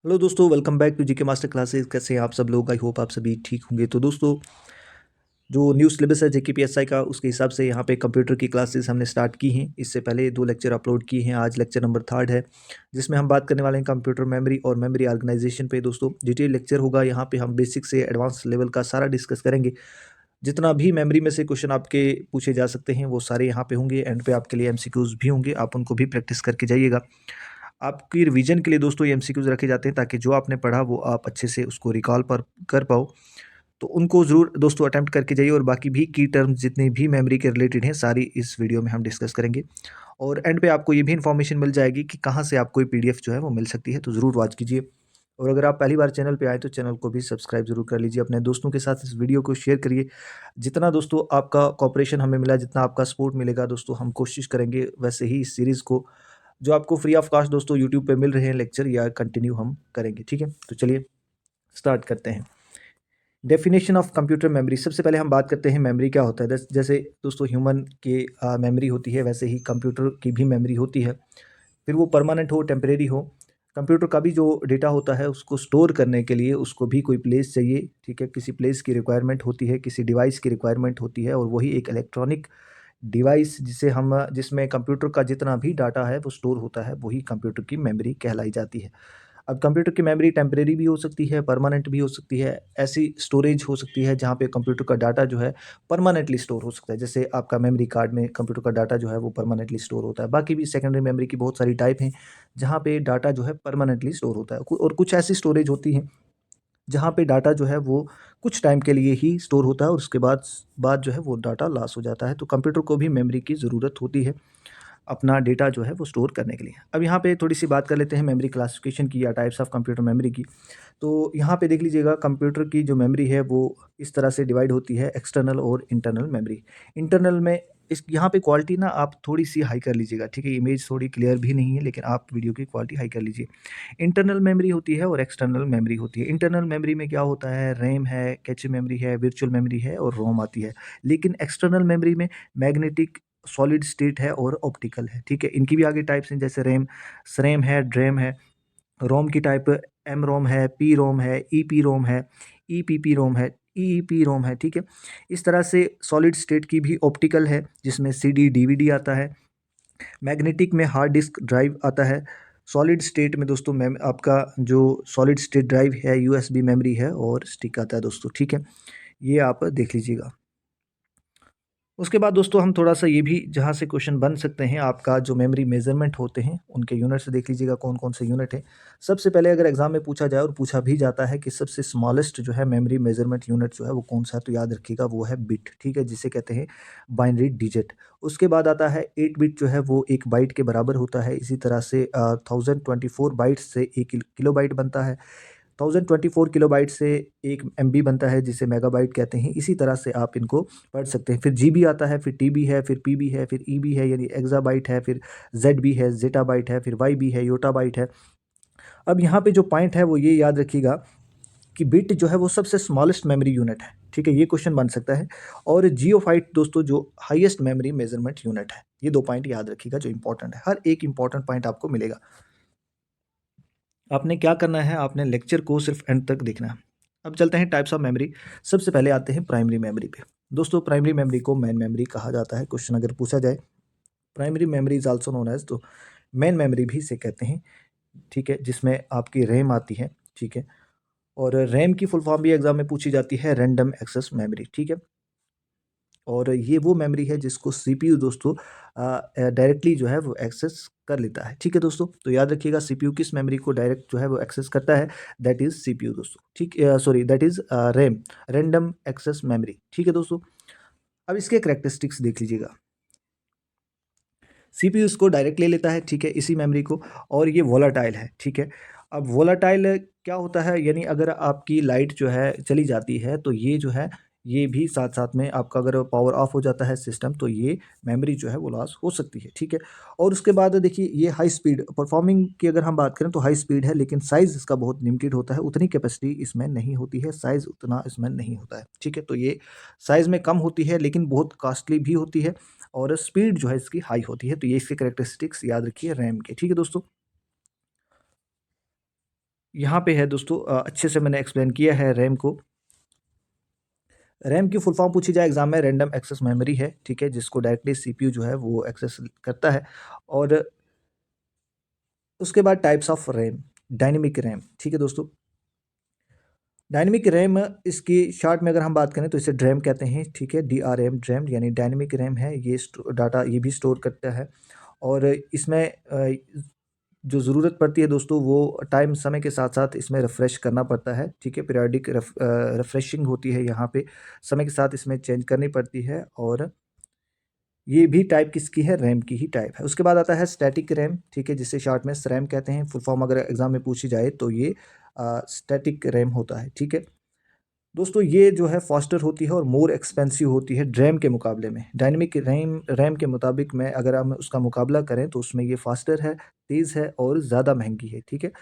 Hello दोस्तों, welcome back to GK master classes. कैसे हैं आप सब लोग? आई होप आप सभी ठीक होंगे। तो दोस्तों, जो न्यू सिलेबस है जेके पीएसआई का, उसके हिसाब से यहाँ पे कंप्यूटर की क्लासेस हमने स्टार्ट की हैं। इससे पहले 2 लेक्चर अपलोड किए हैं। आज लेक्चर नंबर 3 है, जिसमें हम बात करने वाले हैं कंप्यूटर मेमोरी और मेमोरी ऑर्गेनाइजेशन पे। दोस्तों, डिटेल लेक्चर होगा। यहाँ पे हम बेसिक से एडवांस लेवल का सारा डिस्कस करेंगे। जितना भी मेमोरी में से क्वेश्चन आपके पूछे जा सकते हैं वो सारे यहाँ पे होंगे। एंड पे आपके लिए एमसीक्यूज भी होंगे, आप उनको भी प्रैक्टिस करके जाइएगा। आपकी रिवीजन के लिए दोस्तों ये एमसीक्यूज रखे जाते हैं, ताकि जो आपने पढ़ा वो आप अच्छे से उसको रिकॉल पर कर पाओ। तो उनको ज़रूर दोस्तों अटेम्प्ट करके जाइए। और बाकी भी की टर्म्स जितने भी मेमोरी के रिलेटेड हैं, सारी इस वीडियो में हम डिस्कस करेंगे। और एंड पे आपको ये भी इन्फॉर्मेशन मिल जाएगी कि कहाँ से आपको ये पीडीएफ जो है वो मिल सकती है। तो ज़रूर वॉच कीजिए। और अगर आप पहली बार चैनल पे आए तो चैनल को भी सब्सक्राइब जरूर कर लीजिए। अपने दोस्तों के साथ इस वीडियो को शेयर करिए। जितना दोस्तों आपका कॉपरेशन हमें मिला, जितना आपका सपोर्ट मिलेगा दोस्तों, हम कोशिश करेंगे वैसे ही इस सीरीज़ को, जो आपको फ्री ऑफ कॉस्ट दोस्तों यूट्यूब पे मिल रहे हैं लेक्चर, या कंटिन्यू हम करेंगे। ठीक है, तो चलिए स्टार्ट करते हैं। Definition of computer memory. सबसे पहले हम बात करते हैं मेमोरी क्या होता है। जैसे दोस्तों ह्यूमन की मेमोरी होती है, वैसे ही कंप्यूटर की भी मेमोरी होती है। फिर वो परमानेंट हो, टेम्परेरी हो। कंप्यूटर का भी जो डेटा होता है उसको स्टोर करने के लिए उसको भी कोई प्लेस चाहिए। ठीक है, किसी प्लेस की रिक्वायरमेंट होती है, किसी डिवाइस की रिक्वायरमेंट होती है। और वही एक इलेक्ट्रॉनिक डिवाइस जिसमें कंप्यूटर का जितना भी डाटा है वो स्टोर होता है, वही कंप्यूटर की मेमोरी कहलाई जाती है। अब कंप्यूटर की मेमोरी टेम्परेरी भी हो सकती है, परमानेंट भी हो सकती है। ऐसी स्टोरेज हो सकती है जहाँ पे कंप्यूटर का डाटा जो है परमानेंटली स्टोर हो सकता है। जैसे आपका मेमोरी कार्ड में कंप्यूटर का डाटा जो है वो परमानेंटली स्टोर होता है। बाकी भी सेकेंडरी मेमोरी की बहुत सारी टाइप हैं, जहाँ पे डाटा जो है परमानेंटली स्टोर होता है। और कुछ ऐसी स्टोरेज होती हैं जहाँ पे डाटा जो है वो कुछ टाइम के लिए ही स्टोर होता है, और उसके बाद बाद जो है वो डाटा लॉस हो जाता है। तो कंप्यूटर को भी मेमोरी की ज़रूरत होती है अपना डेटा जो है वो स्टोर करने के लिए। अब यहाँ पे थोड़ी सी बात कर लेते हैं मेमोरी क्लासिफिकेशन की, या टाइप्स ऑफ कंप्यूटर मेमोरी की। तो यहाँ पे देख लीजिएगा, कंप्यूटर की जो मेमोरी है वो इस तरह से डिवाइड होती है, एक्सटर्नल और इंटरनल मेमोरी। इंटरनल में इस यहाँ पे क्वालिटी ना आप थोड़ी सी हाई कर लीजिएगा। ठीक है, इमेज थोड़ी क्लियर भी नहीं है, लेकिन आप वीडियो की क्वालिटी हाई कर लीजिए। इंटरनल मेमोरी होती है और एक्सटर्नल मेमोरी होती है। इंटरनल मेमोरी में क्या होता है, रैम है, कैचे मेमोरी है, वर्चुअल मेमोरी है और रोम आती है। लेकिन एक्सटर्नल मेमोरी में मैग्नेटिक, सॉलिड स्टेट है और ऑप्टिकल है। ठीक है, इनकी भी आगे टाइप्स हैं, जैसे रैम, सरेम है, ड्रैम है। रोम की टाइप एम रोम है, पी रोम है, ई पी रोम है, ई पी पी रोम है, ई पी रोम है। ठीक है, इस तरह से सॉलिड स्टेट की भी ऑप्टिकल है, जिसमें C D D V D आता है। मैग्नेटिक में हार्ड डिस्क ड्राइव आता है। सॉलिड स्टेट में दोस्तों मैम आपका जो सॉलिड स्टेट ड्राइव है, यूएसबी मेमोरी है और स्टिक आता है दोस्तों। ठीक है, ये आप देख लीजिएगा। उसके बाद दोस्तों हम थोड़ा-सा ये भी जहाँ से क्वेश्चन बन सकते हैं, आपका जो मेमोरी मेज़रमेंट होते हैं, उनके यूनिट्स देख लीजिएगा कौन-कौन से यूनिट हैं। सबसे पहले अगर एग्ज़ाम में पूछा जाए, और पूछा भी जाता है कि सबसे स्मॉलेस्ट जो है मेमोरी मेज़रमेंट यूनिट जो है वो कौन-सा है, तो याद रखिएगा वो है बिट। ठीक है, जिसे कहते हैं बाइनरी डिजिट। उसके बाद आता है 8 बिट, जो है वो 1 बाइट के बराबर होता है। इसी तरह से 1024 बाइट्स से 1 किलोबाइट बनता है। 1024 किलोबाइट से 1 एमबी बनता है, जिसे मेगाबाइट कहते हैं। इसी तरह से आप इनको पढ़ सकते हैं। फिर जीबी आता है, फिर टीबी है, फिर पीबी है, फिर ईबी है यानी एक्साबाइट है, फिर ज़ेडबी है, ज़ेटाबाइट है, फिर वाईबी है, योटाबाइट है। अब यहाँ पे जो पॉइंट है वो ये याद रखिएगा कि बिट जो है वो सबसे स्मॉलेस्ट मेमोरी यूनिट है। ठीक है, ये क्वेश्चन बन सकता है। और जियोफाइट दोस्तों जो हाईएस्ट मेमोरी मेजरमेंट यूनिट है। ये 2 पॉइंट याद रखिएगा जो इंपॉर्टेंट है। हर एक इंपॉर्टेंट पॉइंट आपको मिलेगा। आपने क्या करना है, आपने लेक्चर को सिर्फ एंड तक देखना है। अब चलते हैं टाइप्स ऑफ मेमोरी। सबसे पहले आते हैं प्राइमरी मेमोरी पे। दोस्तों, प्राइमरी मेमोरी को मेन मेमोरी कहा जाता है। क्वेश्चन अगर पूछा जाए, primary memory is also known as, तो मेन मेमोरी भी इसे कहते हैं। ठीक है, जिसमें आपकी रैम आती है। ठीक है, और रैम की फुल फॉर्म भी एग्जाम में पूछी जाती है, रैंडम एक्सेस मेमोरी। ठीक है, और ये वो मेमोरी है जिसको सीपीयू दोस्तों डायरेक्टली जो है वो एक्सेस कर लेता है। ठीक है दोस्तों, तो याद रखिएगा सीपीयू किस मेमोरी को डायरेक्ट जो है वो एक्सेस करता है, दैट इज सीपीयू दोस्तों। ठीक, sorry, that is RAM, random access memory. ठीक है दोस्तों, अब इसके करेक्टरिस्टिक्स देख लीजिएगा। सीपीयू इसको डायरेक्ट ले लेता है, ठीक है, इसी मेमोरी को। और ये वोलाटाइल है। ठीक है, अब वोलाटाइल क्या होता है, यानी अगर आपकी लाइट जो है चली जाती है तो ये जो है, ये भी साथ साथ में आपका अगर पावर ऑफ हो जाता है सिस्टम, तो ये मेमोरी जो है वो लॉस हो सकती है। ठीक है, और उसके बाद देखिए ये हाई स्पीड परफॉर्मिंग की अगर हम बात करें तो हाई स्पीड है, लेकिन साइज़ इसका बहुत लिमिटेड होता है, उतनी कैपेसिटी इसमें नहीं होती है, साइज़ उतना इसमें नहीं होता है। ठीक है, तो ये साइज़ में कम होती है, लेकिन बहुत कॉस्टली भी होती है, और स्पीड जो है इसकी हाई होती है। तो ये इसके कैरेक्टरिस्टिक्स याद रखिए रैम के। ठीक है दोस्तों, यहाँ पे है दोस्तों, अच्छे से मैंने एक्सप्लेन किया है रैम को। रैम की फुल फॉर्म पूछी जाए एग्जाम में, रैंडम एक्सेस मेमोरी है, ठीक है, जिसको डायरेक्टली सीपीयू जो है वो एक्सेस करता है। और उसके बाद types of RAM, dynamic RAM, ठीक है दोस्तों। डायनेमिक रैम, इसकी शॉर्ट में अगर हम बात करें तो इसे ड्रैम कहते हैं, ठीक है, DRAM, ड्रैम यानी डायनेमिक रैम है। ये डाटा ये भी स्टोर करता है। और इसमें जो ज़रूरत पड़ती है दोस्तों वो टाइम, समय के साथ साथ इसमें रिफ़्रेश करना पड़ता है, ठीक है, पीरियोडिक रिफ़्रेशिंग होती है यहाँ पे, समय के साथ इसमें चेंज करनी पड़ती है। और ये भी टाइप किसकी है, रैम की ही टाइप है। उसके बाद आता है स्टैटिक रैम, ठीक है, जिसे शॉर्ट में SRAM कहते हैं। फुल फॉर्म अगर एग्जाम में पूछी जाए तो ये स्टैटिक रैम होता है, ठीक है दोस्तों। ये जो है फास्टर होती है और मोर एक्सपेंसिव होती है ड्रैम के मुकाबले में। डायनेमिक रैम रैम के मुताबिक में अगर हम उसका मुकाबला करें तो उसमें ये फास्टर है, तेज़ है और ज़्यादा महंगी है, ठीक है।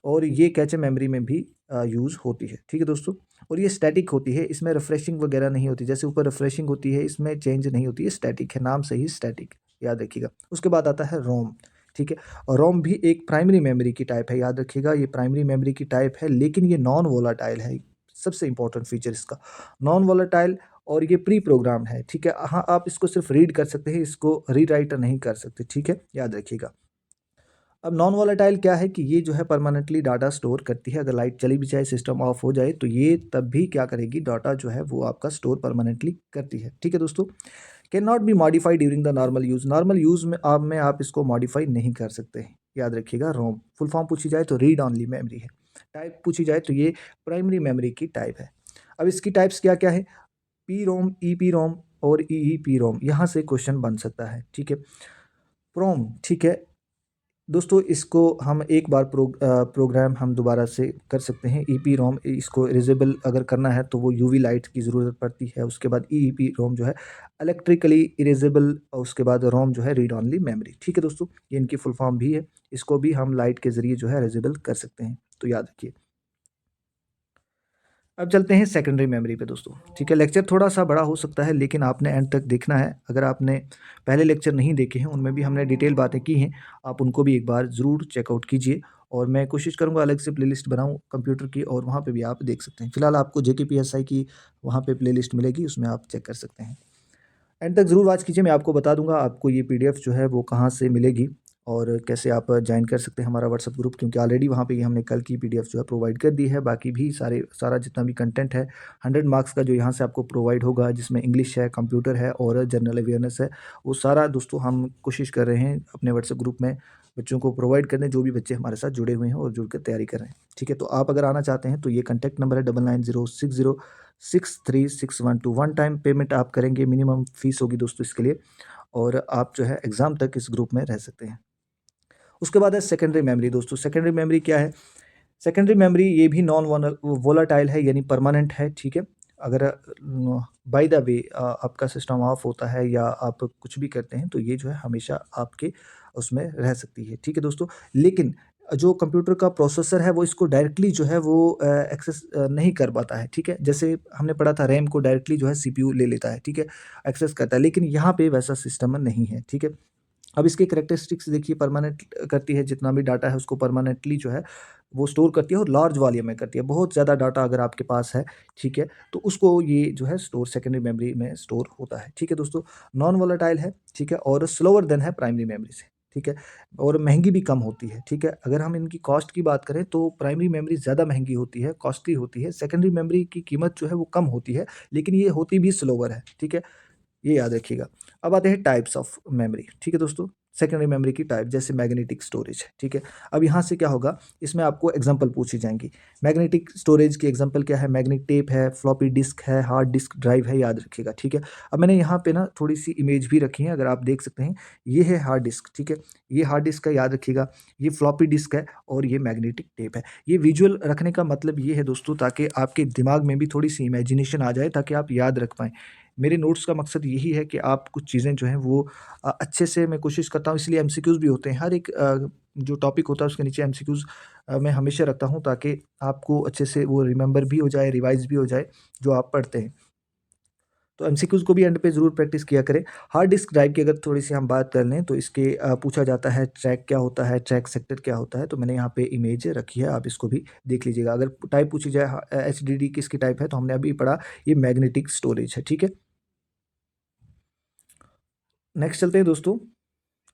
और ये कैचे मेमोरी में भी यूज़ होती है, ठीक है दोस्तों। और ये स्टैटिक होती है, इसमें रिफ्रेशिंग वगैरह नहीं होती, जैसे ऊपर रिफ्रेशिंग होती है इसमें चेंज नहीं होती है, स्टैटिक है, नाम से ही स्टैटिक, याद रखिएगा। उसके बाद आता है रोम, ठीक है। और रोम भी एक प्राइमरी मेमोरी की टाइप है, याद रखिएगा, ये प्राइमरी मेमोरी की टाइप है, लेकिन ये नॉन वोलाटाइल है। सबसे इंपॉर्टेंट फीचर इसका नॉन वोलाटाइल, और ये प्री प्रोग्राम है, ठीक है। हाँ, आप इसको सिर्फ रीड कर सकते हैं, इसको रीराइट नहीं कर सकते, ठीक है, याद रखिएगा। अब नॉन वोलेटाइल क्या है कि ये जो है परमानेंटली डाटा स्टोर करती है। अगर लाइट चली भी जाए, सिस्टम ऑफ हो जाए, तो ये तब भी क्या करेगी, डाटा जो है वो आपका स्टोर परमानेंटली करती है, ठीक है दोस्तों। Can not be modified during the normal use, normal use में आप इसको मॉडिफाई नहीं कर सकते, याद रखिएगा। रोम फुल फॉर्म पूछी जाए तो रीड ऑनली मेमोरी है। टाइप पूछी जाए तो ये प्राइमरी मेमोरी की टाइप है। अब इसकी टाइप्स क्या क्या है, पी रोम, ई पी रोम और ई पी रोम, यहाँ से क्वेश्चन बन सकता है, ठीक है। प्रोम, ठीक है दोस्तों, इसको हम एक बार प्रोग्राम हम दोबारा से कर सकते हैं। ईपी रोम, इसको इरेजेबल अगर करना है तो वो यूवी लाइट की ज़रूरत पड़ती है। उसके बाद ईपी रोम जो है इलेक्ट्रिकली इरेजेबल, और उसके बाद रोम जो है रीड ऑनली मेमोरी, ठीक है दोस्तों। ये इनकी फुल फॉर्म भी है, इसको भी हम लाइट के ज़रिए जो है इरेजेबल कर सकते हैं, तो याद रखिए। अब चलते हैं सेकेंडरी मेमोरी पे दोस्तों, ठीक है। लेक्चर थोड़ा सा बड़ा हो सकता है, लेकिन आपने एंड तक देखना है। अगर आपने पहले लेक्चर नहीं देखे हैं, उनमें भी हमने डिटेल बातें की हैं, आप उनको भी एक बार ज़रूर चेकआउट कीजिए। और मैं कोशिश करूँगा अलग से प्लेलिस्ट बनाऊँ कंप्यूटर की, और वहाँ पे भी आप देख सकते हैं। फिलहाल आपको JKPSI की वहाँ पे प्लेलिस्ट मिलेगी, उसमें आप चेक कर सकते हैं। एंड तक ज़रूर वॉच कीजिए, मैं आपको बता दूंगा आपको ये PDF जो है वो कहाँ से मिलेगी, और कैसे आप ज्वाइन कर सकते हैं हमारा व्हाट्सअप ग्रुप, क्योंकि ऑलरेडी वहाँ पे ये हमने कल की PDF जो है प्रोवाइड कर दी है। बाकी भी सारा जितना भी कंटेंट है 100 मार्क्स का जो यहाँ से आपको प्रोवाइड होगा, जिसमें इंग्लिश है, कंप्यूटर है और जनरल अवेयरनेस है, वो सारा दोस्तों हम कोशिश कर रहे हैं अपने व्हाट्सएप ग्रुप में बच्चों को प्रोवाइड करने, जो भी बच्चे हमारे साथ जुड़े हुए हैं और जुड़कर तैयारी कर रहे हैं, ठीक है। तो आप अगर आना चाहते हैं तो ये कॉन्टैक्ट नंबर है 9906063612। वन टाइम पेमेंट आप करेंगे, मिनिमम फीस होगी दोस्तों इसके लिए, और आप जो है एग्ज़ाम तक इस ग्रुप में रह सकते हैं। उसके बाद है सेकेंडरी मेमोरी दोस्तों। सेकेंडरी मेमोरी क्या है, सेकेंडरी मेमोरी ये भी नॉन वोलाटाइल है, यानी परमानेंट है, ठीक है। अगर बाय द वे आपका सिस्टम ऑफ होता है या आप कुछ भी करते हैं तो ये जो है हमेशा आपके उसमें रह सकती है, ठीक है दोस्तों। लेकिन जो कंप्यूटर का प्रोसेसर है वो इसको डायरेक्टली जो है वो एक्सेस नहीं कर पाता है, ठीक है। जैसे हमने पढ़ा था रैम को डायरेक्टली जो है CPU ले लेता है, ठीक है, एक्सेस करता है, लेकिन यहाँ पे वैसा सिस्टम नहीं है, ठीक है। अब इसकी करैक्टरिस्टिक्स देखिए, परमानेंट करती है, जितना भी डाटा है उसको परमानेंटली जो है वो स्टोर करती है, और लार्ज वॉल्यूम में करती है। बहुत ज़्यादा डाटा अगर आपके पास है, ठीक है, तो उसको ये जो है स्टोर सेकेंडरी मेमोरी में स्टोर होता है, ठीक है दोस्तों। नॉन वोलेटाइल है, ठीक है, और स्लोअर देन है प्राइमरी मेमोरी से, ठीक है, और महंगी भी कम होती है, ठीक है। अगर हम इनकी कॉस्ट की बात करें तो प्राइमरी मेमोरी ज़्यादा महंगी होती है, कॉस्टली होती है। सेकेंडरी मेमोरी की कीमत जो है वो कम होती है, लेकिन ये होती भी स्लोअर है, ठीक है, ये याद रखिएगा। अब आते हैं टाइप्स ऑफ मेमोरी, ठीक है दोस्तों। सेकेंडरी मेमोरी की टाइप, जैसे मैग्नेटिक स्टोरेज, ठीक है। अब यहाँ से क्या होगा, इसमें आपको एग्जांपल पूछी जाएंगी। मैग्नेटिक स्टोरेज की एग्जांपल क्या है, मैग्नेटिक टेप है, फ्लॉपी डिस्क है, हार्ड डिस्क ड्राइव है, याद रखिएगा, ठीक है। अब मैंने यहाँ पे ना थोड़ी सी इमेज भी रखी है, अगर आप देख सकते हैं, ये है हार्ड डिस्क, ठीक है, ये हार्ड डिस्क है, याद रखिएगा। ये फ्लॉपी डिस्क है और ये मैग्नेटिक टेप है। ये विजुअल रखने का मतलब ये है दोस्तों, ताकि आपके दिमाग में भी थोड़ी सी इमेजिनेशन आ जाए, ताकि आप याद रख पाएँ। मेरे नोट्स का मकसद यही है कि आप कुछ चीज़ें जो हैं वो अच्छे से मैं कोशिश करता हूँ, इसलिए एमसीक्यूज़ भी होते हैं। हर एक जो टॉपिक होता है उसके नीचे एमसीक्यूज़ मैं हमेशा रखता हूँ, ताकि आपको अच्छे से वो रिमेंबर भी हो जाए, रिवाइज़ भी हो जाए जो आप पढ़ते हैं। तो एमसीक्यूज़ को भी एंड पे ज़रूर प्रैक्टिस किया करें। हार्ड डिस्क ड्राइव की अगर थोड़ी सी हम बात कर लें तो इसके पूछा जाता है ट्रैक क्या होता है, ट्रैक सेक्टर क्या होता है, तो मैंने यहाँ पे इमेज रखी है, आप इसको भी देख लीजिएगा। अगर टाइप पूछी जाए एचडीडी किसकी टाइप है, तो हमने अभी पढ़ा ये मैग्नेटिक स्टोरेज है, ठीक है। नेक्स्ट चलते हैं दोस्तों,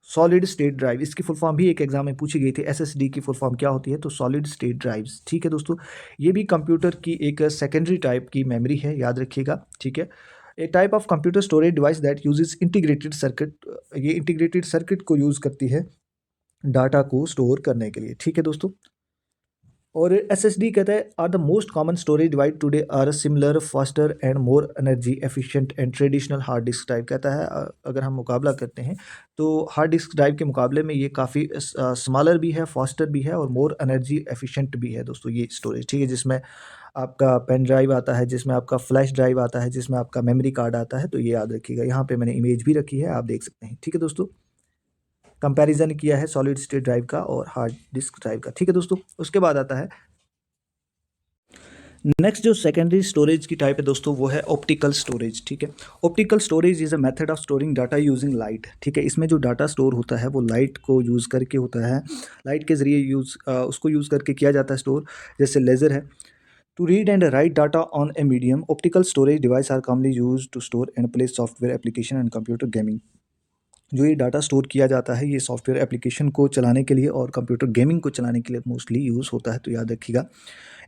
सॉलिड स्टेट ड्राइव, इसकी फुल फॉर्म भी एक एग्जाम में पूछी गई थी, एसएसडी की फुल फॉर्म क्या होती है, तो सॉलिड स्टेट ड्राइव्स, ठीक है दोस्तों। ये भी कंप्यूटर की एक सेकेंडरी टाइप की मेमोरी है, याद रखिएगा, ठीक है। A type of computer storage device that uses integrated circuit, ये इंटीग्रेटेड सर्किट को यूज़ करती है डाटा को स्टोर करने के लिए, ठीक है दोस्तों। और एसएसडी कहता है are the most common storage device today are similar faster and more energy efficient and traditional hard disk drive, कहता है अगर हम मुकाबला करते हैं तो हार्ड डिस्क ड्राइव के मुकाबले में ये काफ़ी स्मॉलर भी है, फास्टर भी है और मोर एनर्जी एफिशिएंट भी है दोस्तों ये स्टोरेज, ठीक है। जिसमें आपका पेन ड्राइव आता है, जिसमें आपका फ्लैश ड्राइव आता है, जिसमें आपका मेमोरी कार्ड आता है, तो ये याद रखिएगा। यहाँ पे मैंने इमेज भी रखी है, आप देख सकते हैं, ठीक है दोस्तों। कंपैरिजन किया है सॉलिड स्टेट ड्राइव का और हार्ड डिस्क ड्राइव का, ठीक है दोस्तों। उसके बाद आता है नेक्स्ट, जो सेकेंडरी स्टोरेज की टाइप है दोस्तों वो है ऑप्टिकल स्टोरेज, ठीक है। Optical storage is a method of storing data using light, ठीक है। इसमें जो डाटा स्टोर होता है वो लाइट को यूज़ करके होता है, लाइट के ज़रिए उसको यूज़ करके किया जाता है स्टोर, जैसे लेज़र है। To read and write data on a medium, optical storage device are commonly use to store and play software application and computer gaming. जो ये डाटा स्टोर किया जाता है ये सॉफ्टवेयर एप्लीकेशन को चलाने के लिए और कंप्यूटर गेमिंग को चलाने के लिए मोस्टली यूज़ होता है, तो याद रखिएगा।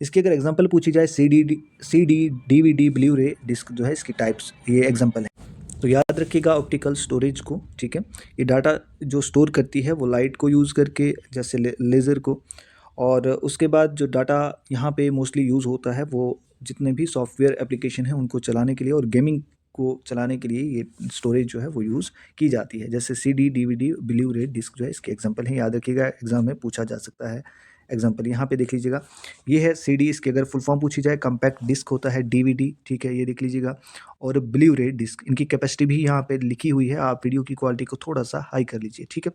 इसकी अगर एग्जांपल पूछी जाए सीडी डीवीडी ब्लू रे डिस्क जो है, इसकी टाइप्स ये एग्जांपल है, तो याद रखिएगा ऑप्टिकल स्टोरेज को, ठीक है। ये डाटा जो स्टोर करती है वो लाइट को यूज़ करके, जैसे लेज़र को, और उसके बाद जो डाटा यहाँ पे मोस्टली यूज़ होता है वो जितने भी सॉफ्टवेयर एप्लीकेशन हैं उनको चलाने के लिए और गेमिंग को चलाने के लिए ये स्टोरेज जो है वो यूज़ की जाती है। जैसे सीडी डीवीडी ब्लू रे डिस्क जो है इसके एग्जांपल हैं, याद रखिएगा, एग्जाम में पूछा जा सकता है। एग्जांपल यहाँ पे देख लीजिएगा, ये है सीडी, इसकी अगर फुल फॉर्म पूछी जाए कम्पैक्ट डिस्क होता है डीवीडी, ठीक है, ये देख लीजिएगा। और ब्लू रे डिस्क, इनकी कैपेसिटी भी यहाँ पे लिखी हुई है, आप वीडियो की क्वालिटी को थोड़ा सा हाई कर लीजिए, ठीक है।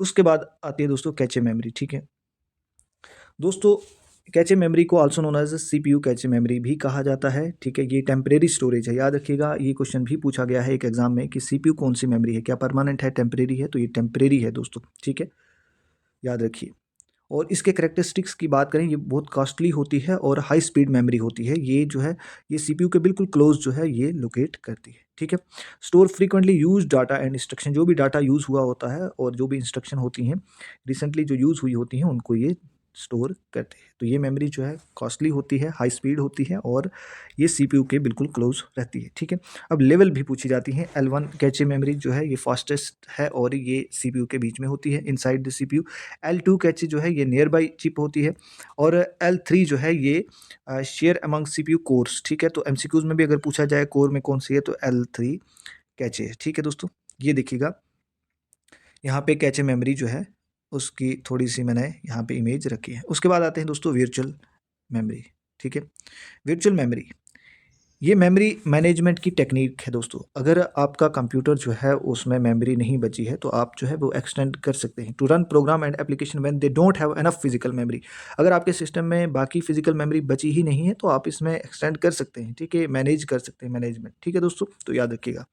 उसके बाद आती है दोस्तों कैचे मेमोरी, ठीक है दोस्तों। कैचे मेमोरी को also known as CPU cache memory भी कहा जाता है, ठीक है। ये टेम्परेरी स्टोरेज है, याद रखिएगा, ये क्वेश्चन भी पूछा गया है एक एग्जाम में कि सीपीयू कौन सी मेमोरी है, क्या परमानेंट है, टेम्परेरी है, तो ये टेम्परेरी है दोस्तों, ठीक है, याद रखिए। और इसके करेक्टरिस्टिक्स की बात करें, ये बहुत कॉस्टली होती है और हाई स्पीड मेमोरी होती है, ये जो है ये सीपीयू के बिल्कुल क्लोज जो है ये लोकेट करती है, ठीक है। Store frequently use data and instruction, जो भी डाटा यूज़ हुआ होता है और जो भी इंस्ट्रक्शन होती हैं रिसेंटली जो यूज़ हुई होती हैं उनको ये स्टोर करते हैं, तो ये मेमोरी जो है कॉस्टली होती है, हाई स्पीड होती है और ये सीपीयू के बिल्कुल क्लोज रहती है, ठीक है। अब लेवल भी पूछी जाती है, L1 कैचे मेमोरी जो है ये फास्टेस्ट है और ये सीपीयू के बीच में होती है, inside the CPU. L2 cache जो है ये नियर बाई चिप होती है और L3 जो है ये शेयर अमंग सीपीयू कोर्स, ठीक है। तो एमसीक्यूज में भी अगर पूछा जाए कोर में कौन सी है, तो L3 कैचे है, ठीक है दोस्तों। ये देखिएगा यहाँ पे कैचे मेमोरी जो है उसकी थोड़ी सी मैंने यहाँ पे इमेज रखी है। उसके बाद आते हैं दोस्तों वर्चुअल मेमोरी, ठीक है। वर्चुअल मेमोरी ये मेमोरी मैनेजमेंट की टेक्निक है दोस्तों। अगर आपका कंप्यूटर जो है उसमें मेमोरी नहीं बची है तो आप जो है वो एक्सटेंड कर सकते हैं to run program and application when they don't have enough physical memory. अगर आपके सिस्टम में बाकी फिजिकल मेमोरी बची ही नहीं है तो आप इसमें एक्सटेंड कर सकते हैं, ठीक है, मैनेज कर सकते हैं, मैनेजमेंट, ठीक है दोस्तों, तो याद रखिएगा।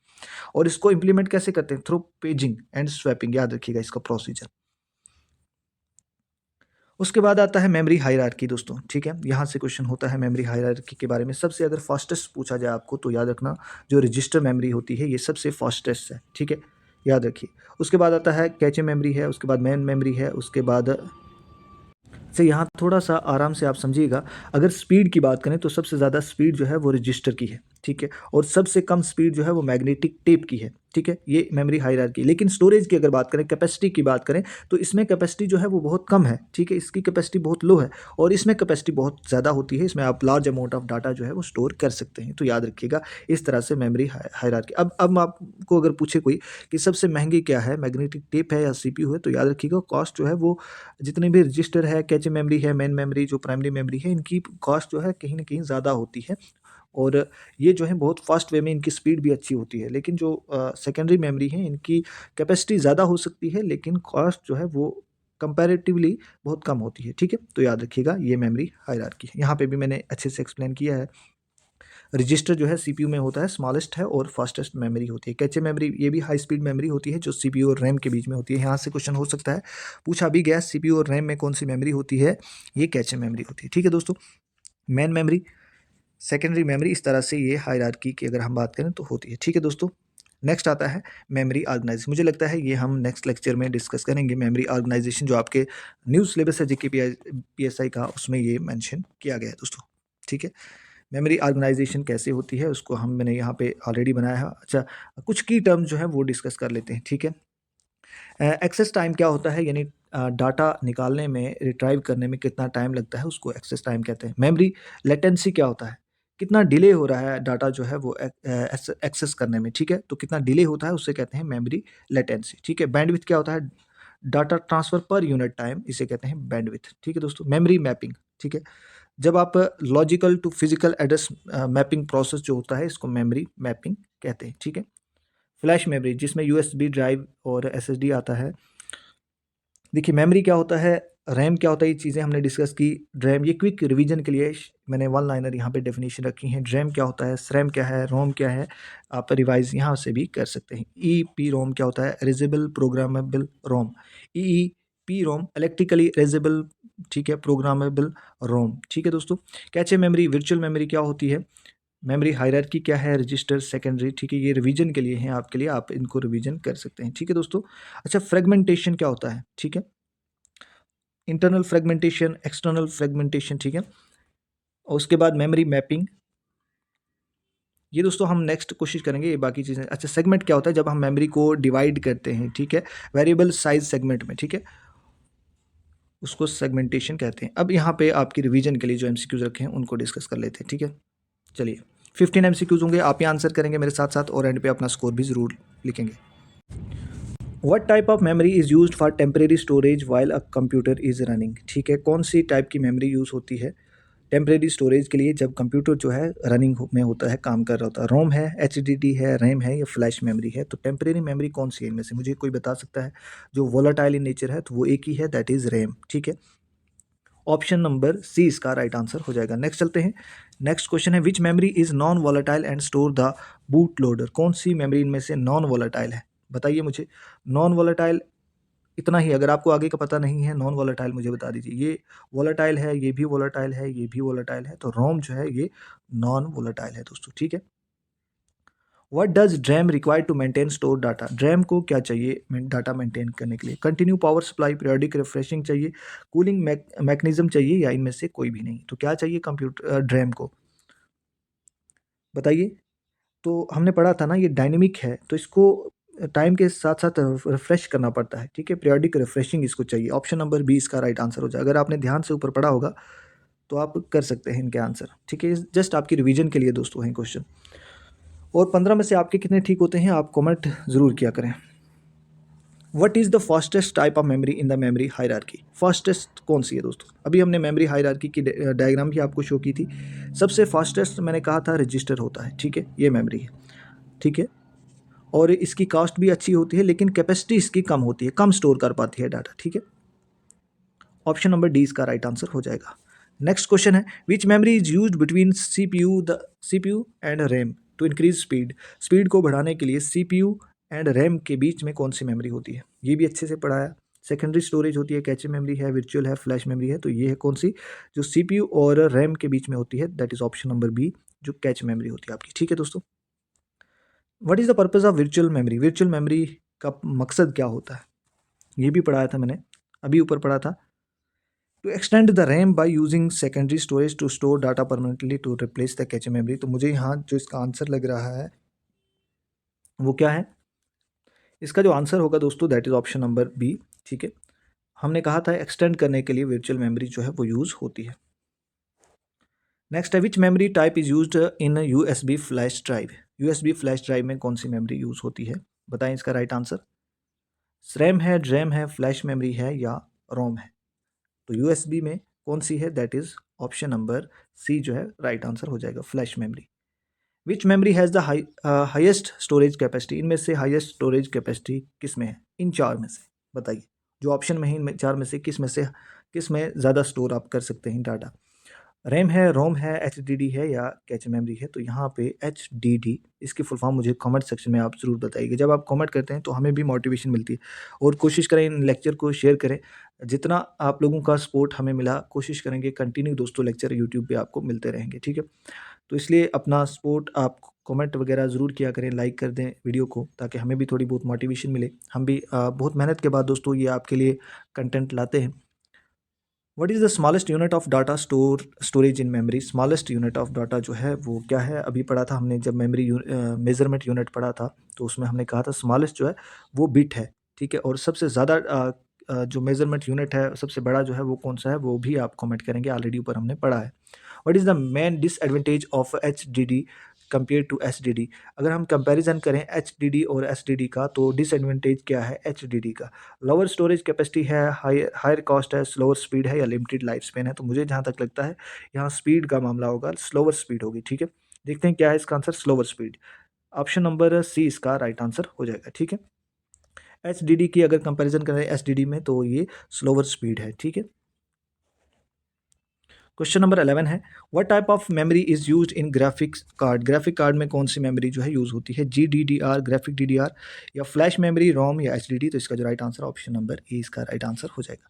और इसको इम्प्लीमेंट कैसे करते हैं, थ्रू पेजिंग एंड स्वैपिंग, याद रखिएगा इसका प्रोसीजर। उसके बाद आता है मेमोरी हायरार्की दोस्तों, ठीक है। यहाँ से क्वेश्चन होता है मेमोरी हायरार्की के बारे में। सबसे अगर फास्टेस्ट पूछा जाए आपको तो याद रखना जो रजिस्टर मेमोरी होती है ये सबसे फास्टेस्ट है, ठीक है, याद रखिए। उसके बाद आता है कैचे मेमोरी है, उसके बाद मेन मेमोरी है, उसके बाद से यहाँ थोड़ा सा आराम से आप समझिएगा। अगर स्पीड की बात करें तो सबसे ज़्यादा स्पीड जो है वो रजिस्टर की है, ठीक है, और सबसे कम स्पीड जो है वो मैग्नेटिक टेप की है, ठीक है, ये मेमोरी हायरार्की। लेकिन स्टोरेज की अगर बात करें, कैपेसिटी की बात करें तो इसमें कैपेसिटी जो है वो बहुत कम है, ठीक है, इसकी कैपेसिटी बहुत लो है और इसमें कैपेसिटी बहुत ज़्यादा होती है, इसमें आप लार्ज अमाउंट ऑफ डाटा जो है वो स्टोर कर सकते हैं, तो याद रखिएगा इस तरह से मेमोरी हायरार्की। अब आपको अगर पूछे कोई कि सबसे महंगी क्या है, मैग्नेटिक टेप है या सीपीयू है, तो याद रखिएगा कॉस्ट जो है वो जितने भी रजिस्टर है, कैचे मेमोरी है, मेन मेमोरी जो प्राइमरी मेमोरी है, इनकी कॉस्ट जो है कहीं न कहीं ज़्यादा होती है और ये जो है बहुत फास्ट वे में इनकी स्पीड भी अच्छी होती है। लेकिन जो सेकेंडरी मेमोरी है इनकी कैपेसिटी ज़्यादा हो सकती है लेकिन कॉस्ट जो है वो कंपैरेटिवली बहुत कम होती है, ठीक है, तो याद रखिएगा ये मेमोरी हायरार्की है। यहाँ पे भी मैंने अच्छे से एक्सप्लेन किया है। रजिस्टर जो है सीपीयू में होता है स्मॉलेस्ट है और फास्टेस्ट मेमोरी होती है। कैचे मेमोरी ये भी हाई स्पीड मेमोरी होती है जो सीपीयू और रैम के बीच में होती है। यहाँ से क्वेश्चन हो सकता है, पूछा भी गया सीपीयू और रैम में कौन सी मेमोरी होती है, ये कैचे मेमोरी होती है। ठीक है दोस्तों, मेन मेमोरी, सेकेंडरी मेमोरी, इस तरह से ये हायरार्की की अगर हम बात करें तो होती है। ठीक है दोस्तों, नेक्स्ट आता है मेमोरी ऑर्गेनाइजेशन। मुझे लगता है ये हम नेक्स्ट लेक्चर में डिस्कस करेंगे। मेमोरी ऑर्गेनाइजेशन जो आपके न्यू सिलेबस है जीके पीएसआई का, उसमें ये मेंशन किया गया है दोस्तों। ठीक है, मेमोरी ऑर्गेनाइजेशन कैसे होती है उसको मैंने यहाँ पे ऑलरेडी बनाया है। अच्छा, कुछ की टर्म जो है वो डिस्कस कर लेते हैं। ठीक है, एक्सेस टाइम क्या होता है, यानी डाटा निकालने में, रिट्राइव करने में कितना टाइम लगता है, उसको एक्सेस टाइम कहते हैं। मेमोरी लेटेंसी क्या होता है, कितना डिले हो रहा है डाटा जो है वो एक्सेस करने में। ठीक है, तो कितना डिले होता है उससे कहते हैं मेमोरी लेटेंसी। ठीक है, बैंडविड्थ क्या होता है, data transfer per unit time, इसे कहते हैं बैंडविड्थ। ठीक है दोस्तों, मेमोरी मैपिंग। ठीक है, जब आप logical to physical address mapping process जो होता है इसको मेमोरी मैपिंग कहते हैं। ठीक है, फ्लैश मेमोरी जिसमें यूएसबी ड्राइव और एसएसडी आता है। देखिए मेमोरी क्या होता है, रैम क्या होता है, ये चीज़ें हमने डिस्कस की। रैम, ये क्विक रिवीजन के लिए मैंने वन लाइनर यहाँ पे डेफिनेशन रखी है। रैम क्या होता है, स्रैम क्या है, रोम क्या है, आप रिवाइज यहाँ से भी कर सकते हैं। ई पी रोम क्या होता है, erasable programmable ROM. E P ROM electrically erasable, ठीक है, प्रोग्रामेबल रोम। ठीक है दोस्तों, कैचे मेमोरी, वर्चुअल मेमोरी क्या होती है, मेमोरी हायरार्की क्या है, रजिस्टर, सेकेंडरी। ठीक है, ये रिवीजन के लिए हैं आपके लिए, आप इनको रिवीजन कर सकते हैं। ठीक है दोस्तों, अच्छा फ्रेगमेंटेशन क्या होता है, ठीक है, इंटरनल फ्रेगमेंटेशन, एक्सटर्नल फ्रेगमेंटेशन। ठीक है, और उसके बाद मेमोरी मैपिंग, ये दोस्तों हम नेक्स्ट कोशिश करेंगे ये बाकी चीज़ें। अच्छा, सेगमेंट क्या होता है, जब हम मेमोरी को डिवाइड करते हैं, ठीक है, वेरिएबल साइज सेगमेंट में, ठीक है, उसको सेगमेंटेशन कहते हैं। अब यहाँ पे आपकी रिवीजन के लिए जो एमसीक्यूज रखे हैं उनको डिस्कस कर लेते हैं। ठीक है, चलिए 15 एमसीक्यूज होंगे, आप ये आंसर करेंगे मेरे साथ साथ और एंड पे अपना स्कोर भी ज़रूर लिखेंगे। What type of memory is used for temporary storage while a computer is running. ठीक है, कौन सी टाइप की मेमोरी यूज़ होती है टेम्परेरी स्टोरेज के लिए जब कंप्यूटर जो है रनिंग में होता है, काम कर रहा होता है। रोम है, एचडीडी है, रैम है या फ्लैश मेमोरी है। तो टेम्परेरी मेमोरी कौन सी है इनमें से, मुझे कोई बता सकता है। जो वोलाटाइल इन नेचर है तो वो एक ही है, दैट इज़ रैम। ठीक है, ऑप्शन नंबर सी इसका राइट आंसर हो जाएगा। नेक्स्ट चलते हैं, नेक्स्ट क्वेश्चन है which memory is non volatile and store the boot loader. कौन सी मेमोरी इनमें से नॉन वोलाटाइल है, बताइए मुझे। नॉन वोलाटाइल, इतना ही, अगर आपको आगे का पता नहीं है, नॉन वोलाटाइल मुझे बता दीजिए। ये वोलाटाइल है, ये भी वोलाटाइल है, ये भी वोलाटाइल है, तो रोम जो है ये नॉन वोलाटाइल है दोस्तों। ठीक है, what does DRAM require to maintain store data. DRAM को क्या चाहिए डाटा मेंटेन करने के लिए, continue power supply, periodic refreshing चाहिए, कूलिंग मैकेनिज्म चाहिए, या इनमें से कोई भी नहीं। तो क्या चाहिए कंप्यूटर ड्रैम को, बताइए। तो हमने पढ़ा था ना ये डायनेमिक है, तो इसको टाइम के साथ साथ रिफ्रेश करना पड़ता है। ठीक है, पीरियोडिक रिफ्रेशिंग इसको चाहिए। ऑप्शन नंबर बी इसका राइट आंसर हो जाए। अगर आपने ध्यान से ऊपर पढ़ा होगा तो आप कर सकते हैं इनके आंसर। ठीक है, जस्ट आपकी रिवीजन के लिए दोस्तों हैं क्वेश्चन। और 15 में से आपके कितने ठीक होते हैं आप कमेंट ज़रूर किया करें। What is the fastest type of memory in the memory hierarchy. Fastest कौन सी है दोस्तों, अभी हमने मेमोरी हायरार्की की डायग्राम भी आपको शो की थी। सबसे फास्टेस्ट मैंने कहा था रजिस्टर होता है। ठीक है, ये मेमोरी है। ठीक है, और इसकी कॉस्ट भी अच्छी होती है, लेकिन कैपेसिटी इसकी कम होती है, कम स्टोर कर पाती है डाटा। ठीक है, ऑप्शन नंबर डी इसका राइट आंसर हो जाएगा। नेक्स्ट क्वेश्चन है which memory is used between CPU and RAM to increase speed. Speed को बढ़ाने के लिए सीपीयू एंड रैम के बीच में कौन सी मेमोरी होती है, ये भी अच्छे से पढ़ाया। सेकेंडरी स्टोरेज होती है, कैचे मेमोरी है, वर्चुअल है, फ्लैश मेमोरी है। तो ये है कौन सी, जो सीपीयू और रैम के बीच में होती है, that is option number B, जो कैच मेमोरी होती है आपकी। ठीक है दोस्तों, what is the purpose of virtual memory. Virtual memory का मकसद क्या होता है, ये भी पढ़ाया था मैंने, अभी ऊपर पढ़ा था। To extend the RAM by using secondary storage to store data permanently to replace the cache memory. तो मुझे यहाँ जो इसका आंसर लग रहा है वो क्या है, इसका जो आंसर होगा दोस्तों that is option number B. ठीक है, हमने कहा था एक्सटेंड करने के लिए वर्चुअल मेमोरी जो है वो यूज़ होती है। नेक्स्ट है which memory type is used in USB flash drive. USB flash drive में कौन सी मेमोरी यूज़ होती है, बताएं इसका राइट आंसर। रैम है, ड्रैम है, फ्लैश मेमोरी है या रोम है। तो यूएसबी में कौन सी है, that is option number C जो है राइट आंसर हो जाएगा, flash memory. Which memory has the highest storage capacity. इनमें से हाईएस्ट स्टोरेज कैपेसिटी किस में है, इन चार में से बताइए। जो ऑप्शन में है इनमें चार में से किस में ज़्यादा स्टोर आप कर सकते हैं डाटा। रैम है, रोम है, एचडीडी है या कैche मेमोरी है? तो यहाँ पे एचडीडी, इसकी फुल फॉर्म मुझे कमेंट सेक्शन में आप ज़रूर बताइएगा। जब आप कमेंट करते हैं तो हमें भी मोटिवेशन मिलती है और कोशिश करें इन लेक्चर को शेयर करें। जितना आप लोगों का सपोर्ट हमें मिला, कोशिश करेंगे कंटिन्यू दोस्तों लेक्चर यूट्यूब पे आपको मिलते रहेंगे, ठीक है? तो इसलिए अपना सपोर्ट आप कमेंट वगैरह ज़रूर किया करें, लाइक कर दें वीडियो को ताकि हमें भी थोड़ी बहुत मोटिवेशन मिले। हम भी बहुत मेहनत के बाद दोस्तों ये आपके लिए कंटेंट लाते हैं। What is the smallest unit of data storage in memory? Smallest unit of data जो है वो क्या है? अभी पढ़ा था हमने जब मेमोरी मेजरमेंट यूनिट पढ़ा था तो उसमें हमने कहा था स्मॉलेस्ट जो है वो बिट है, ठीक है? और सबसे ज़्यादा जो मेजरमेंट यूनिट है सबसे बड़ा जो है वो कौन सा है, वो भी आप कमेंट करेंगे, ऑलरेडी ऊपर हमने पढ़ा है। What is the main disadvantage of HDD compare to SDD? अगर हम कंपैरिजन करें एचडीडी और एसडीडी का तो डिसएडवांटेज क्या है एचडीडी का? लोअर स्टोरेज कैपेसिटी है, हायर कॉस्ट है, स्लोअर स्पीड है या लिमिटेड लाइफ स्पेन है? तो मुझे जहाँ तक लगता है यहाँ स्पीड का मामला होगा, स्लोअर स्पीड होगी, ठीक है? देखते हैं क्या है इसका answer, slower speed. Option number C इसका राइट आंसर हो जाएगा, ठीक है? एचडीडी की अगर कंपैरिजन करें एसडीडी में तो ये स्लोअर स्पीड है, ठीक है? क्वेश्चन नंबर 11 है, what type of memory is used in graphics card? Graphic card में कौन सी मेमोरी जो है यूज़ होती है? GDDR, ग्राफिक DDR या फ्लैश मेमोरी, रोम या एचडीडी? तो इसका जो right answer option number A इसका राइट आंसर हो जाएगा।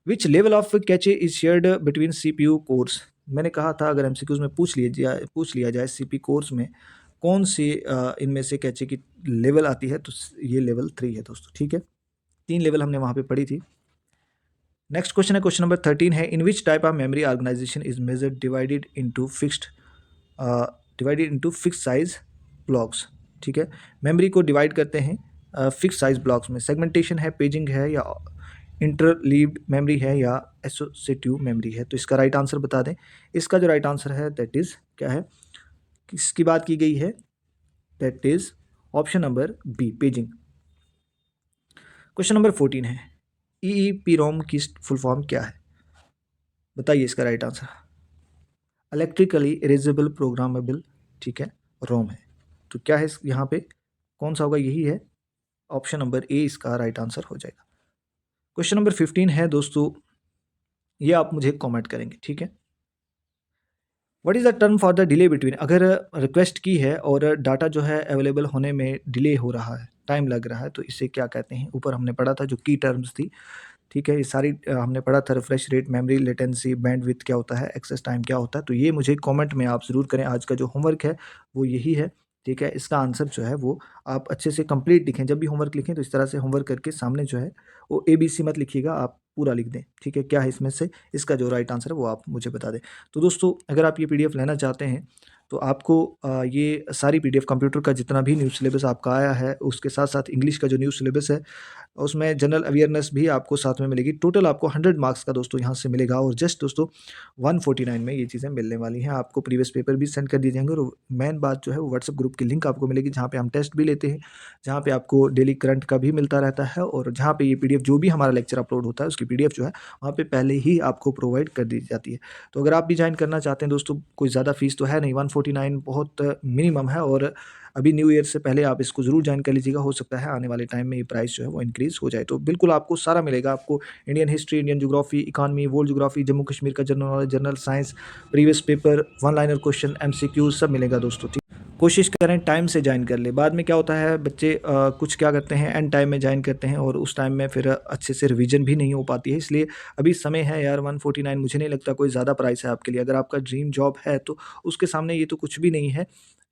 Which level of cache is shared between CPU course? मैंने कहा था अगर एमसीक्यूज में पूछ लिया जाए सीपी कोर्स में कौन सी इनमें से कैचे की लेवल आती है, तो ये लेवल 3 है दोस्तों, ठीक है? 3 लेवल हमने वहाँ पे पढ़ी थी। नेक्स्ट क्वेश्चन है, क्वेश्चन नंबर 13 है, in which type of memory organization is measured divided into fixed size blocks? ठीक है, मेमोरी को डिवाइड करते हैं फिक्स साइज ब्लॉक्स में। सेगमेंटेशन है, पेजिंग है या इंटरलीव्ड मेमोरी है या एसोसिएटिव मेमोरी है? तो इसका राइट आंसर बता दें। इसका जो राइट आंसर है दैट इज़ क्या है, किसकी बात की गई है? That is option number B, paging. Question number 14 है, EEPROM की फुल फॉर्म क्या है? बताइए इसका right answer. Electrically erasable programmable, ठीक है, रोम है। तो क्या है यहाँ पे कौन सा होगा? यही है, ऑप्शन नंबर ए इसका राइट आंसर हो जाएगा। क्वेश्चन नंबर 15 है दोस्तों, ये आप मुझे कमेंट करेंगे, ठीक है? What is the term for the delay between? अगर रिक्वेस्ट की है और डाटा जो है अवेलेबल होने में डिले हो रहा है, टाइम लग रहा है, तो इसे क्या कहते हैं? ऊपर हमने पढ़ा था जो की टर्म्स थी, ठीक है? ये सारी हमने पढ़ा था, refresh rate, memory latency, bandwidth क्या होता है, एक्सेस टाइम क्या होता है। तो ये मुझे कमेंट में आप ज़रूर करें। आज का जो होमवर्क है वो यही है, ठीक है? इसका आंसर जो है वो आप अच्छे से कंप्लीट लिखें। जब भी होमवर्क लिखें तो इस तरह से होमवर्क करके सामने जो है वो ABC मत लिखिएगा, आप पूरा लिख दें, ठीक है? क्या है इसमें से इसका जो राइट आंसर है वो आप मुझे बता दें। तो दोस्तों अगर आप ये PDF लेना चाहते हैं तो आपको ये सारी PDF कंप्यूटर का जितना भी न्यू सिलेबस आपका आया है उसके साथ-साथ इंग्लिश का जो न्यू सिलेबस है उसमें जनरल अवेयरनेस भी आपको साथ में मिलेगी। टोटल आपको 100 मार्क्स का दोस्तों यहाँ से मिलेगा और जस्ट दोस्तों 149 में ये चीज़ें मिलने वाली हैं। आपको प्रीवियस पेपर भी सेंड कर दिए जाएँगे और मेन बात जो है वो व्हाट्सएप ग्रुप की लिंक आपको मिलेगी जहाँ पे हम टेस्ट भी लेते हैं, जहाँ पे आपको डेली करंट का भी मिलता रहता है और जहाँ पे ये PDF जो भी हमारा लेक्चर अपलोड होता है उसकी PDF जो है वहाँ पे पहले ही आपको प्रोवाइड कर दी जाती है। तो अगर आप भी जॉइन करना चाहते हैं दोस्तों, कोई ज़्यादा फीस तो है नहीं, 149 बहुत मिनिमम है और अभी न्यू ईयर से पहले आप इसको ज़रूर जॉइन कर लीजिएगा। हो सकता है आने वाले टाइम में ये प्राइस जो है वो इंक्रीज़ हो जाए। तो बिल्कुल आपको सारा मिलेगा, आपको Indian history, Indian geography, economy, world geography, Jammu Kashmir का general knowledge, general science, previous paper, one liner question, MCQ सब मिलेगा दोस्तों, ठीक। कोशिश करें टाइम से जॉइन कर ले। बाद में क्या होता है बच्चे कुछ क्या करते हैं एंड टाइम में जॉइन करते हैं और उस टाइम में फिर अच्छे से रिवीजन भी नहीं हो पाती है। इसलिए अभी समय है यार, 149 मुझे नहीं लगता कोई ज़्यादा प्राइस है आपके लिए। अगर आपका ड्रीम जॉब है तो उसके सामने ये तो कुछ भी नहीं है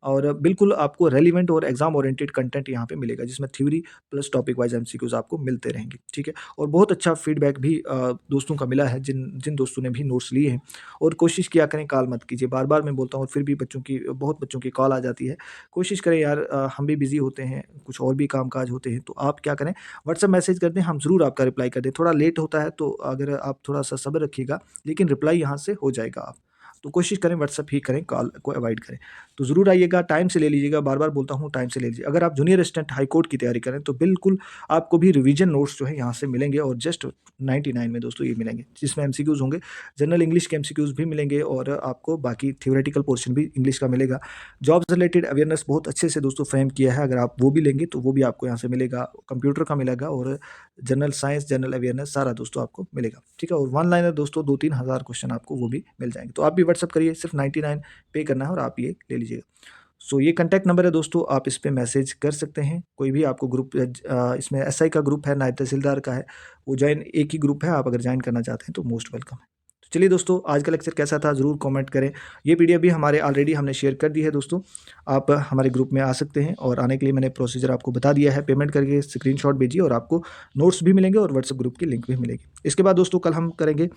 और बिल्कुल आपको रेलिवेंट और एग्ज़ाम ओरिएंटेड कंटेंट यहाँ पे मिलेगा जिसमें theory plus topic wise MCQs आपको मिलते रहेंगे, ठीक है? और बहुत अच्छा फीडबैक भी दोस्तों का मिला है जिन जिन दोस्तों ने भी नोट्स लिए हैं और कोशिश किया करें कॉल मत कीजिए। बार-बार मैं बोलता हूँ और फिर भी बहुत बच्चों की कॉल आ जाती है। कोशिश करें यार, हम भी बिज़ी होते हैं, कुछ और भी काम-काज होते हैं, तो आप क्या करें व्हाट्सएप मैसेज कर दें, हम ज़रूर आपका रिप्लाई कर दें। थोड़ा लेट होता है तो अगर आप थोड़ा-सा सब्र रखिएगा, लेकिन रिप्लाई यहाँ से हो जाएगा आप। तो कोशिश करें व्हाट्सएप ही करें, कॉल को अवॉइड करें। तो ज़रूर आइएगा, टाइम से ले लीजिएगा, बार-बार बोलता हूँ टाइम से ले लीजिए। अगर आप जूनियर असिस्टेंट हाई कोर्ट की तैयारी करें तो बिल्कुल आपको भी रिवीजन नोट्स जो है यहाँ से मिलेंगे और जस्ट 99 में दोस्तों ये मिलेंगे, जिसमें MCQs होंगे, जनरल इंग्लिश के MCQs भी मिलेंगे और आपको बाकी थ्योरेटिकल पोर्शन भी इंग्लिश का मिलेगा। जॉब्स रिलेटेड अवेयरनेस बहुत अच्छे से दोस्तों फ्रेम किया है, अगर आप वो भी लेंगे तो वो भी आपको यहाँ से मिलेगा, कंप्यूटर का मिलेगा और जनरल साइंस, जनरल अवेयरनेस सारा दोस्तों आपको मिलेगा, ठीक है। और वन लाइनर दोस्तों 2-3 हज़ार क्वेश्चन आपको वो भी मिल जाएंगे। तो आप भी व्हाट्सअप करिए, सिर्फ 99 पे करना है और आप ये ले लीजिएगा। सो ये कॉन्टैक्ट नंबर है दोस्तों, आप इस पे मैसेज कर सकते हैं। कोई भी आपको ग्रुप इसमें एसआई का ग्रुप है, नायब तहसीलदार का है, वो जॉइन एक ही ग्रुप है, आप अगर ज्वाइन करना चाहते हैं तो मोस्ट वेलकम है। तो चलिए दोस्तों, आज का लेक्चर कैसा था ज़रूर कमेंट करें। ये पीडीएफ भी हमारे ऑलरेडी हमने शेयर कर दी है दोस्तों, आप हमारे ग्रुप में आ सकते हैं और आने के लिए मैंने प्रोसीजर आपको बता दिया है। पेमेंट करके स्क्रीनशॉट भेजिए और आपको नोट्स भी मिलेंगे और व्हाट्सएप ग्रुप की लिंक भी मिलेगी। इसके बाद दोस्तों कल हम करेंगे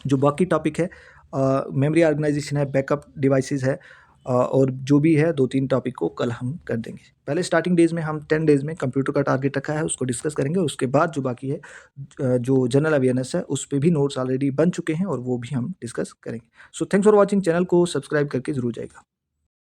जो बाकी टॉपिक है, मेमोरी ऑर्गेनाइजेशन है, बैकअप डिवाइसेस है, और जो भी है 2-3 टॉपिक को कल हम कर देंगे। पहले स्टार्टिंग डेज़ में हम 10 डेज़ में कंप्यूटर का टारगेट रखा है, उसको डिस्कस करेंगे और उसके बाद जो बाकी है जो जनरल अवेयरनेस है उस पे भी नोट्स ऑलरेडी बन चुके हैं और वो भी हम डिस्कस करेंगे। So thanks for watching, channel को सब्सक्राइब करके ज़रूर जाइएगा।